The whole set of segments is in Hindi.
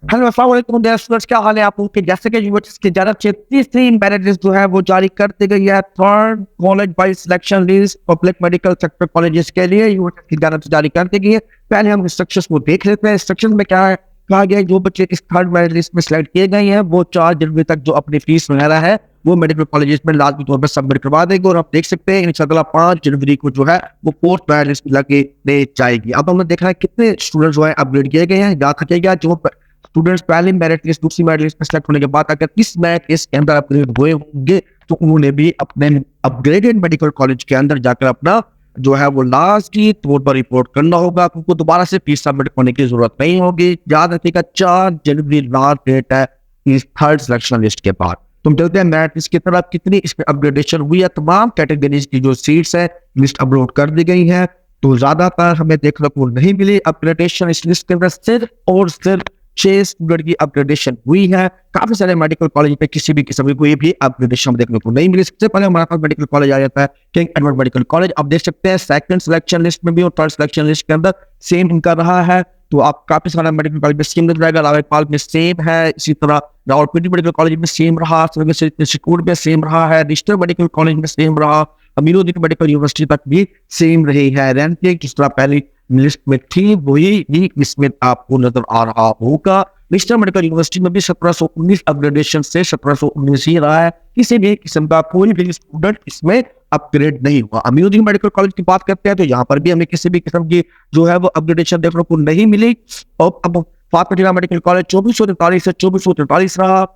हेलो अस्सलाम वालेकुम डियर स्टूडेंट्स, क्या हाल है आप लोग के। जैसे कि यूनिवर्सिटी की जानब से तीसरी मेरिट लिस्ट जो है वो जारी कर दी गई है। Third college wise selection list public medical sector colleges के लिए यूनिवर्सिटी की जानब से जारी कर दी गई है। पहले हम इंस्ट्रक्शंस को देख लेते हैं। इंस्ट्रक्शंस में क्या है, कहा गया है जो बच्चे इस थर्ड मेरिट लिस्ट में सिलेक्ट किए गए हैं वो 4 जनवरी तक जो अपनी फीस वगैरह है वो मेडिकल कॉलेजेस में लाजमी तौर पर सबमिट करवा देंगे। और आप देख सकते हैं इंशाल्लाह 5 जनवरी को जो है वो फोर्थ मेरिट लिस्ट लगे दे जाएगी। अब हमने देखा है कितने स्टूडेंट जो है अपग्रेड किए गए हैं। याद रखिएगा, जो स्टूडेंट्स पहले मेरिट लिस्ट दूसरी मेरिट लिस्ट में सेलेक्ट होने के बाद अगर इस मेरिट लिस्ट के अंदर अपग्रेड हुए होंगे तो उन्होंने भी अपने अपग्रेडेड मेडिकल कॉलेज के अंदर जाकर अपना जो है वो लास्ट की तौर पर रिपोर्ट करना होगा। उनको दोबारा से फीस सबमिट करने की जरूरत नहीं होगी। याद रखिएगा 4 जनवरी लास्ट डेट है इस थर्ड सिलेक्शन लिस्ट के बाद। तुम चलते हैं मेरिट लिस्ट की तरफ। कितनी इसमें अपग्रेडेशन हुई है, तमाम कैटेगरीज की जो सीट्स है लिस्ट अपलोड कर दी गई है। तो ज्यादातर हमें देखने को नहीं मिली अपग्रेडेशन इस लिस्ट के अंदर। सिर्फ और सिर्फ 6 स्टूडेंट की अपग्रेडेशन हुई है। काफी सारे मेडिकल कॉलेज पे किसी भी किस्म की कोई भी अपग्रेडेशन देखने को नहीं मिली। सबसे पहले हमारे पास मेडिकल कॉलेज आ जाता है किंग एडवर्ड मेडिकल कॉलेज। आप देख सकते हैं सेकंड सिलेक्शन लिस्ट में भी और थर्ड सिलेक्शन लिस्ट के अंदर सेम इनका रहा है। तो आप काफी सारा मेडिकल कॉलेज में सेम मिल जाएगा। रावलपाल में सेम है, इसी तरह रावलपिंडी मेडिकल कॉलेज में सेम रहा, इंस्टीट्यूट में सेम रहा है, डिजिटल मेडिकल कॉलेज में सेम रहा, अमीरुद्दीन मेडिकल यूनिवर्सिटी तक भी सेम रही है। रैंकिंग जिस तरह पहली लिस्ट में थी वही ही इसमें आपको नजर आ रहा होगा। डिजिटल मेडिकल यूनिवर्सिटी में भी 1719 अपग्रेडेशन से 1719 ही रहा है। किसी भी किस्म का कोई भी स्टूडेंट इसमें अपग्रेड नहीं हुआ। अमीरुद्दीन मेडिकल कॉलेज की बात करते हैं तो यहाँ पर भी हमें किसी भी किस्म की जो है वो अपग्रेडेशन देखने को नहीं मिली। और अब फातिमा मेडिकल कॉलेज 2443 से 2443 रहा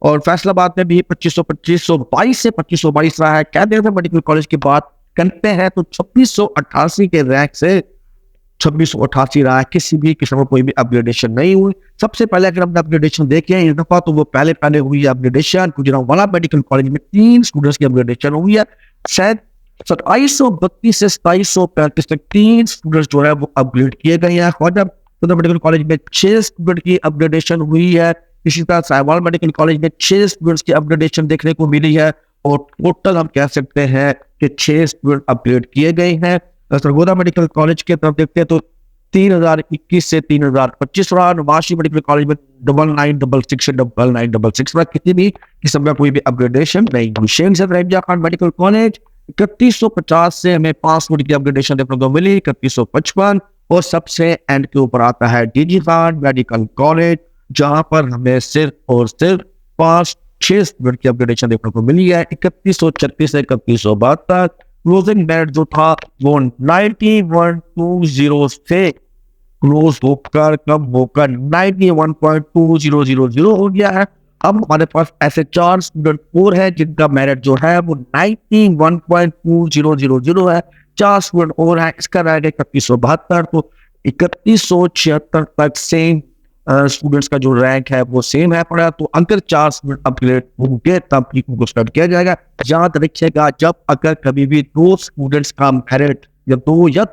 और फैसलाबाद में भी 2522 से 2522 रहा है। कैदेर मेडिकल कॉलेज की बात करते हैं तो 2688 के रैंक से 2688 रहा है। किसी भी किस्म का कोई भी अपग्रेडेशन नहीं हुई। सबसे पहले अगर हमने अपग्रेडेशन देखे इस दफा तो वो पहले हुई है अपग्रेडेशन गुजरांवाला मेडिकल कॉलेज में 3 स्टूडेंट्स की अपग्रेडेशन हुई है। शायद 2732 से 2735 तक 3 स्टूडेंट्स जो है वो अपग्रेड किए गए हैं। ख्वाजा मेडिकल कॉलेज में 6 स्टूडेंट की अपग्रेडेशन हुई है। इसी तरह साहिवाल मेडिकल कॉलेज में 6 स्टूडेंट्स की अपग्रेडेशन देखने को मिली है और टोटल हम कह सकते हैं कि 6 स्टूडेंट अपग्रेड किए गए हैं। सरगोदा मेडिकल कॉलेज की तरफ देखते हैं तो 3021 से 3025 रहा। नवाशी मेडिकल कॉलेज में 9966 से 9966 रहा। किसी भी किस्म का कोई भी अपग्रेडेशन नहीं हुई। शेख ज़फर रहीम खान मेडिकल कॉलेज 3150 से हमें 5 फुट की अपग्रेडेशन देखने को मिली 3155। और सबसे एंड के ऊपर आता है डीजी खान मेडिकल कॉलेज जहां पर हमें सिर्फ और सिर्फ 5-6 स्टूडेंट की अपग्रेडेशन देखने को मिली है 3136 से 3172। क्लोजिंग मेरिट जो था वो 9120 से क्लोज होकर कम होकर 91.2000 हो गया है। अब हमारे पास ऐसे 4 स्टूडेंट और है जिनका मेरिट जो है वो 91.2000 है। 4 स्टूडेंट और है, इसका रैंक है 3172। तो 3176 तक सेम स्टूडेंट्स का जो रैंक है वो सेम है पड़ा। तो अगर 4 स्टूडेंट अपग्रेड होंगे तब ही उनको स्टार्ट किया जाएगा। याद रखिएगा, जब अगर कभी भी 2 स्टूडेंट्स का मेरिट या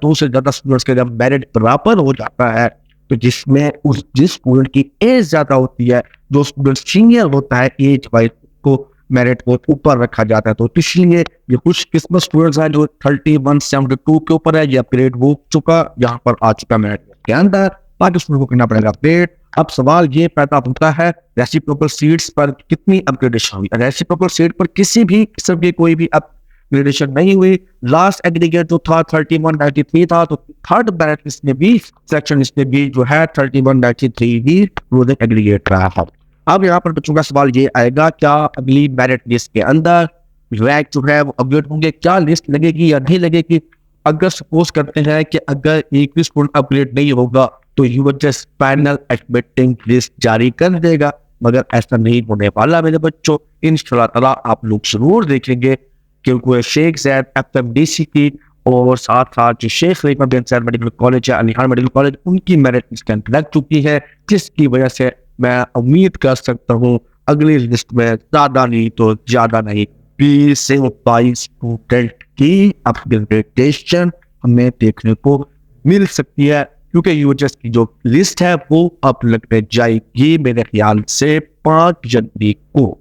2 से ज्यादा स्टूडेंट्स का जब मेरिट बराबर हो जाता है तो जिसमें जिस स्टूडेंट की एज ज्यादा होती है, जो स्टूडेंट सीनियर होता है एज वाइज, को मेरिट को ऊपर रखा जाता है। तो इसलिए ये कुछ किस्मत स्टूडेंट्स हैं जो 3172 के ऊपर है, ये अपग्रेड हो चुका, यहाँ पर आ चुका मेरिट के अंदर, बाकी स्टूडेंट को करना पड़ेगा अपग्रेड। अब सवाल ये पैदा होता है रेसिप्रोकल सीट्स पर कितनी अपग्रेडेशन हुई। रेसिप्रोकल सीट पर किसी भी किस्म की कोई भी अपग्रेडेशन नहीं हुई। लास्ट एग्रीगेट जो था 3193 था। तो थर्ड मेरिट लिस्ट में भी सेक्शन लिस्ट में भी जो है 3193 ही एग्रीगेट रहा है। अब यहाँ पर बच्चों का सवाल ये आएगा, क्या अगली मेरिट लिस्ट के अंदर रैंक जो है वो अपग्रेड होंगे, क्या लिस्ट लगेगी या नहीं लगेगी। अगर सपोज करते हैं कि अगर एक भी स्टूडेंट अपग्रेड नहीं होगा तो यूएचएस फाइनल एडमिटिंग लिस्ट जारी कर देगा, मगर ऐसा नहीं होने वाला मेरे बच्चों। इंशाल्लाह ताला आप लोग जरूर देखेंगे क्योंकि शेख ज़ैद एफएमडीसी की और साथ साथ जो शेख खलीफा बिन सैद मेडिकल कॉलेज है, अलीहान मेडिकल कॉलेज, उनकी मेरिट लिस्ट लग चुकी है, जिसकी वजह से मैं उम्मीद कर सकता हूँ अगली लिस्ट में ज्यादा नहीं तो ज्यादा नहीं 20 से 22 स्टूडेंट की अपग्रेडेशन हमें देखने को मिल सकती है, क्योंकि यूएचएस की जो लिस्ट है वो अब लगने जाएगी मेरे ख्याल से 5 जनवरी को।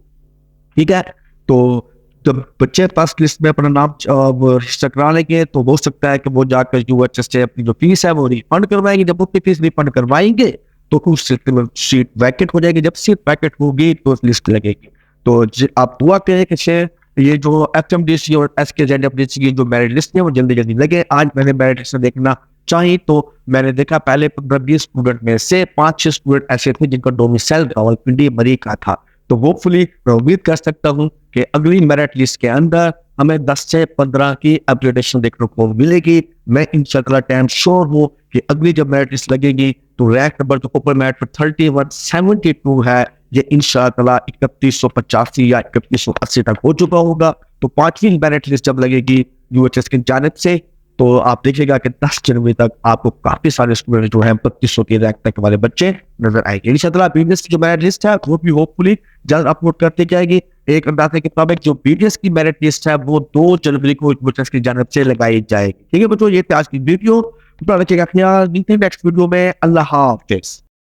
ठीक है, तो जब बच्चे फर्स्ट लिस्ट में अपना नाम रजिस्टर करा लेंगे तो हो सकता है कि वो जाकर यूएचएस से अपनी जो फीस है वो रिफंड करवाएंगे। जब अपनी फीस रिफंड करवाएंगे तो उस सीट वैकेंट हो जाएगी। जब सीट वैकेंट होगी तो लिस्ट लगेगी। तो आप दुआ करें कि ये जो एफएमडीसी और एसकेजेडएफडीसी की जो मेरिट लिस्ट है वो जल्दी जल्दी लगे। आज मैंने मेरिट लिस्ट देखना चाहिए तो मैंने देखा पहले 15-20 स्टूडेंट में से 5-6 स्टूडेंट ऐसे थे जिनका डोमिसाइल रावलपिंडी मरी का था। तो होपफुली मैं उम्मीद कर सकता हूँ कि अगली मेरिट लिस्ट के अंदर हमें 10 से 15 की अपग्रेडेशन देखने को मिलेगी। मैं इंशाल्लाह टाइम श्योर हूँ कि अगली जब मेरिट लिस्ट लगेगी तो रैंक नंबर जो ऊपर मेरिट पर 3172 है ये इंशाल्लाह 3185 या 3180 तक हो चुका होगा। तो 5वीं मेरिट लिस्ट जब लगेगी यूएचएस की जानिब से तो आप देखिएगा कि 10 जनवरी तक आपको काफी सारे स्टूडेंट जो है 3200 की रैंक तक वाले बच्चे नजर आएंगे। इंशाल्लाह बीबीएस की जो मेरिट लिस्ट है वो भी होपफुली जल्द अपलोड करते जाएगी। एक अंदाजे के मुताबिक जो बीबीएस की मेरिट लिस्ट है वो 2 जनवरी को यूएचएस की जानिब से लगाई जाएगी। ठीक है बच्चों, ये थी आज की वीडियो। नेक्स्ट वीडियो में। अल्लाह हाफिज।